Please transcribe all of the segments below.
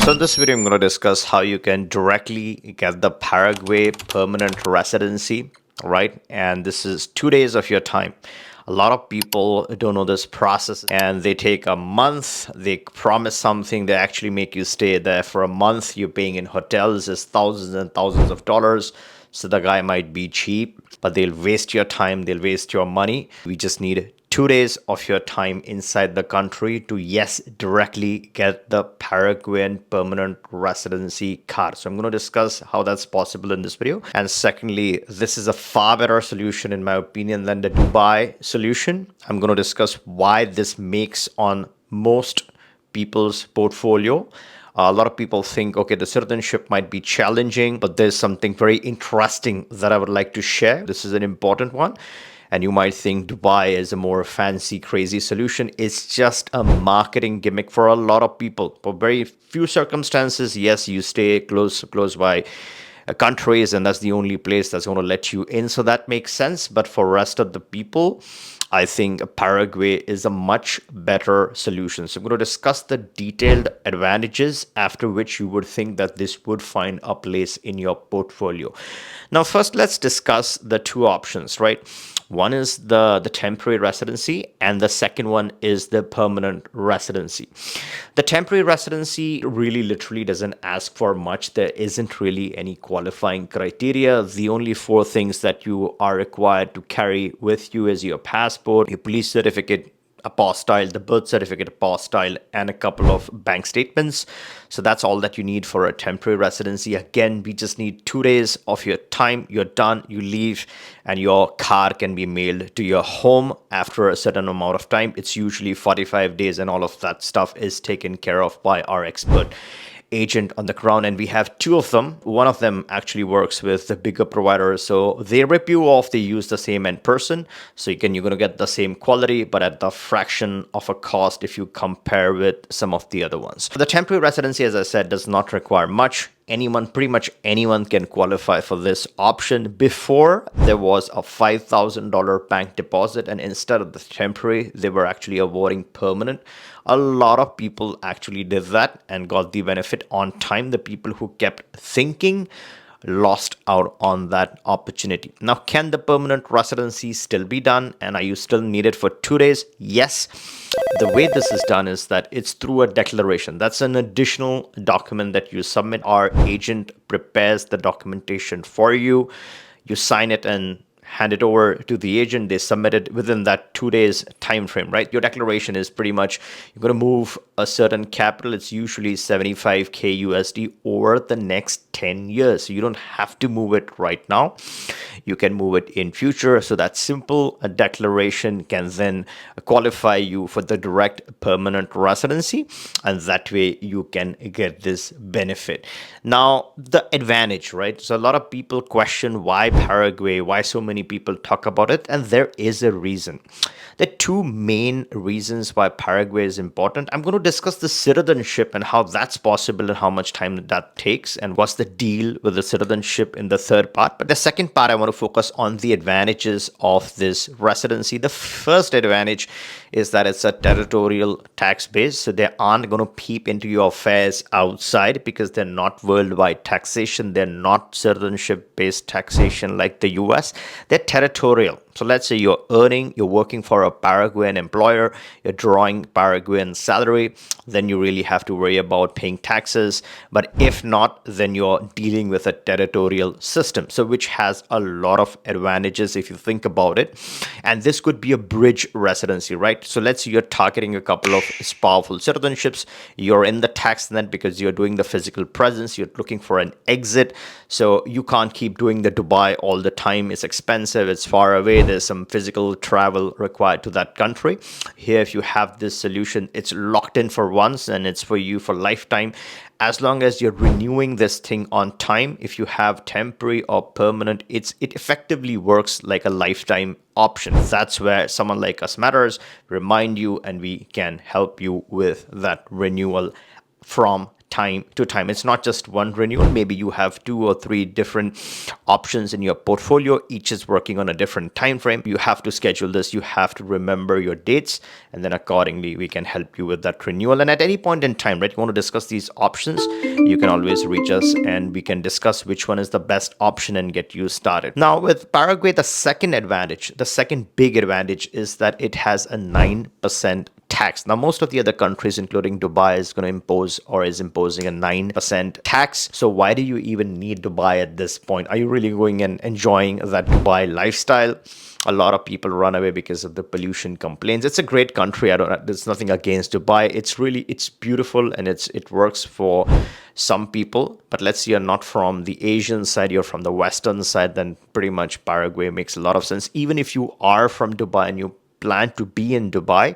So in this video, I'm going to discuss how you can directly get the Paraguay permanent residency, right? And this is 2 days of your time. A lot of people don't know this process and they take a month, they promise something, they actually make you stay there for a month. You're paying in hotels is thousands and thousands of dollars. So the guy might be cheap, but they'll waste your time, they'll waste your money. We just need 2 days of your time inside the country to, yes, directly get the Paraguayan permanent residency card. So I'm going to discuss how that's possible in this video. And secondly, this is a far better solution in my opinion than the Dubai solution. I'm going to discuss why this makes on most people's portfolio. A lot of people think, okay, the citizenship might be challenging, but there's something very interesting that I would like to share. This is an important one. And you might think Dubai is a more fancy, crazy solution. It's just a marketing gimmick for a lot of people. For very few circumstances, yes, you stay close by countries, and that's the only place that's going to let you in. So that makes sense. But for rest of the people, I think Paraguay is a much better solution. So I'm going to discuss the detailed advantages, after which you would think that this would find a place in your portfolio. Now, first, let's discuss the two options, right? One is the temporary residency, and the second one is the permanent residency. The temporary residency really literally doesn't ask for much. There isn't really any qualifying criteria. The only four things that you are required to carry with you is your passport, your police certificate, apostille, the birth certificate apostille, and a couple of bank statements. So that's all that you need for a temporary residency. Again, we just need 2 days of your time. You're done, you leave, and your car can be mailed to your home after a certain amount of time. It's usually 45 days, and all of that stuff is taken care of by our expert agent on the ground, and we have two of them. One of them actually works with the bigger providers, so they rip you off. They use the same end person, so you're going to get the same quality but at the fraction of a cost if you compare with some of the other ones. The temporary residency, as I said, does not require much. Pretty much anyone can qualify for this option. Before, there was a $5,000 bank deposit, and instead of the temporary, they were actually awarding permanent. A lot of people actually did that and got the benefit on time. The people who kept thinking lost out on that opportunity. Now, can the permanent residency still be done, and are you still needed for 2 days? Yes. The way this is done is that it's through a declaration. That's an additional document that you submit. Our agent prepares the documentation for you. You sign it and hand it over to the agent. They submit it within that 2 days time frame, right? Your declaration is pretty much, you're going to move a certain capital. It's usually 75K USD over the next 10 years. So you don't have to move it right now. You can move it in future. So that simple a declaration can then qualify you for the direct permanent residency, and that way you can get this benefit. Now, the advantage, right? So a lot of people question why Paraguay, why so many people talk about it, and there is a reason. There are two main reasons why Paraguay is important. I'm going to discuss the citizenship and how that's possible and how much time that takes and what's the deal with the citizenship in the third part. But the second part, I want to focus on the advantages of this residency. The first advantage is that it's a territorial tax base. So they aren't going to peep into your affairs outside because they're not worldwide taxation. They're not citizenship-based taxation like the US. They're territorial. So let's say you're working for a Paraguayan employer, you're drawing Paraguayan salary, then you really have to worry about paying taxes. But if not, then you're dealing with a territorial system, so which has a lot of advantages if you think about it. And this could be a bridge residency, right? So let's say you're targeting a couple of powerful citizenships. You're in the tax net because you're doing the physical presence. You're looking for an exit. So you can't keep doing the Dubai all the time. It's expensive. It's far away. There's some physical travel required to that country. Here, if you have this solution, it's locked in for once and it's for you for lifetime. As long as you're renewing this thing on time, if you have temporary or permanent, it effectively works like a lifetime option. That's where someone like us matters, remind you, and we can help you with that renewal from time to time. It's not just one renewal. Maybe you have 2 or 3 different options in your portfolio. Each is working on a different time frame. You have to schedule this. You have to remember your dates, and then accordingly we can help you with that renewal. And at any point in time, right, you want to discuss these options, you can always reach us and we can discuss which one is the best option and get you started. Now with Paraguay, the second big advantage is that it has a 9% tax. Now, most of the other countries, including Dubai, is going to impose or is imposing a 9% tax. So why do you even need Dubai at this point? Are you really going and enjoying that Dubai lifestyle? A lot of people run away because of the pollution complaints. It's a great country. There's nothing against Dubai. It's beautiful and it works for some people. But let's say you're not from the Asian side, you're from the Western side, then pretty much Paraguay makes a lot of sense. Even if you are from Dubai and you plan to be in Dubai,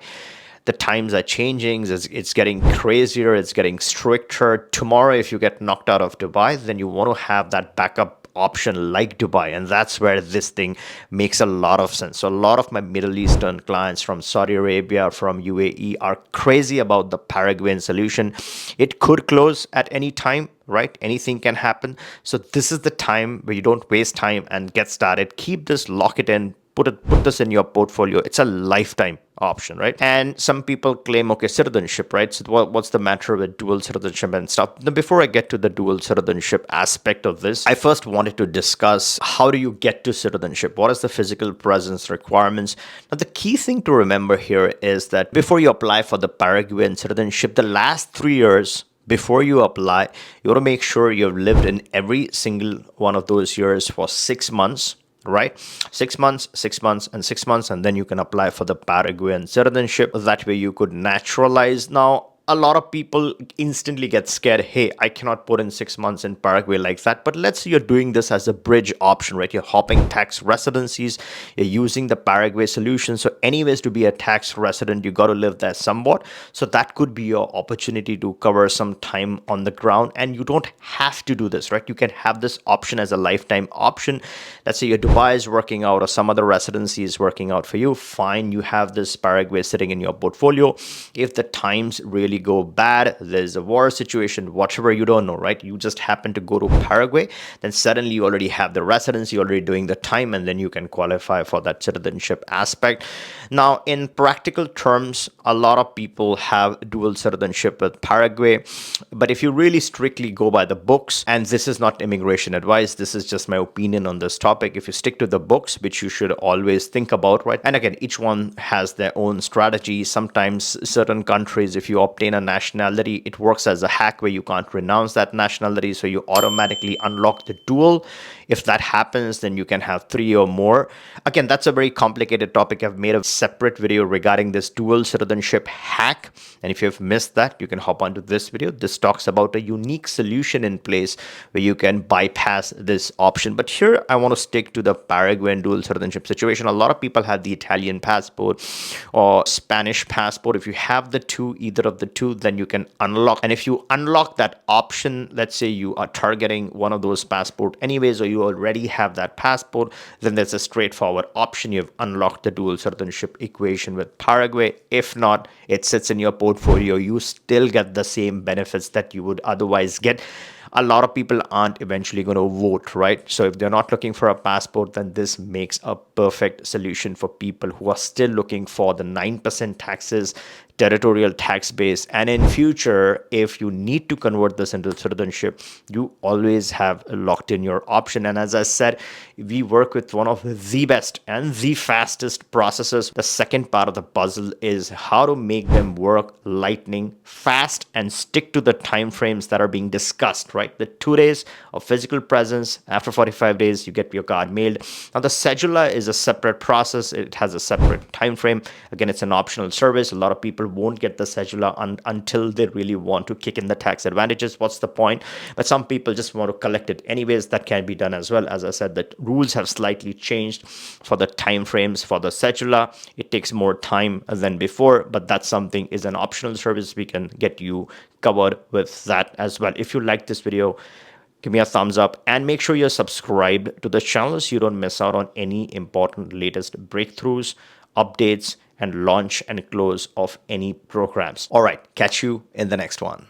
the times are changing. It's getting crazier. It's getting stricter. Tomorrow, if you get knocked out of Dubai, then you want to have that backup option like Dubai. And that's where this thing makes a lot of sense. So a lot of my Middle Eastern clients from Saudi Arabia, from UAE are crazy about the Paraguayan solution. It could close at any time, right? Anything can happen. So this is the time where you don't waste time and get started. Keep this, lock it in, put this in your portfolio. It's a lifetime option, right? And some people claim, okay, citizenship, right? So what's the matter with dual citizenship and stuff? Now, before I get to the dual citizenship aspect of this, I first wanted to discuss how do you get to citizenship? What is the physical presence requirements? Now, the key thing to remember here is that before you apply for the Paraguayan citizenship, the last 3 years before you apply, you want to make sure you've lived in every single one of those years for 6 months, right? 6 months, 6 months, and 6 months, and then you can apply for the Paraguayan citizenship. That way you could naturalize. Now, a lot of people instantly get scared. Hey, I cannot put in 6 months in Paraguay like that. But let's say you're doing this as a bridge option, right? You're hopping tax residencies. You're using the Paraguay solution. So anyways, to be a tax resident, you got to live there somewhat. So that could be your opportunity to cover some time on the ground. And you don't have to do this, right? You can have this option as a lifetime option. Let's say your Dubai is working out or some other residency is working out for you. Fine, you have this Paraguay sitting in your portfolio. If the times really go bad, there's a war situation, whatever, you don't know, right? You just happen to go to Paraguay, then suddenly you already have the residency, you're already doing the time, and then you can qualify for that citizenship aspect. Now, in practical terms, a lot of people have dual citizenship with Paraguay, but if you really strictly go by the books, and this is not immigration advice, this is just my opinion on this topic, if you stick to the books, which you should always think about, right? And again, each one has their own strategy. Sometimes certain countries, if you obtain a nationality, it works as a hack where you can't renounce that nationality, so you automatically unlock the dual. If that happens, then you can have 3 or more. Again, that's a very complicated topic. I've made a separate video regarding this dual citizenship hack, and if you've missed that, you can hop onto this video. This talks about a unique solution in place where you can bypass this option. But here I want to stick to the Paraguayan dual citizenship situation. A lot of people have the Italian passport or Spanish passport. If you have the two, either of the two, then you can unlock. And if you unlock that option, let's say you are targeting one of those passport anyways, or you already have that passport, then there's a straightforward option. You've unlocked the dual citizenship equation with Paraguay. If not, it sits in your portfolio. You still get the same benefits that you would otherwise get. A lot of people aren't eventually going to vote, right? So if they're not looking for a passport, then this makes a perfect solution for people who are still looking for the 9% taxes, territorial tax base. And in future, if you need to convert this into citizenship, you always have locked in your option. And as I said, we work with one of the best and the fastest processes. The second part of the puzzle is how to make them work lightning fast and stick to the timeframes that are being discussed, right? The 2 days of physical presence, after 45 days, you get your card mailed. Now, the cedula is a separate process. It has a separate time frame. Again, it's an optional service. A lot of people won't get the cedula until they really want to kick in the tax advantages. What's the point? But some people just want to collect it anyways. That can be done as well. As I said, the rules have slightly changed for the time frames for the cedula. It takes more time than before, but that's something is an optional service. We can get you covered with that as well. If you like this video, give me a thumbs up and make sure you're subscribed to the channel so you don't miss out on any important latest breakthroughs, updates, and launch and close of any programs. All right, catch you in the next one.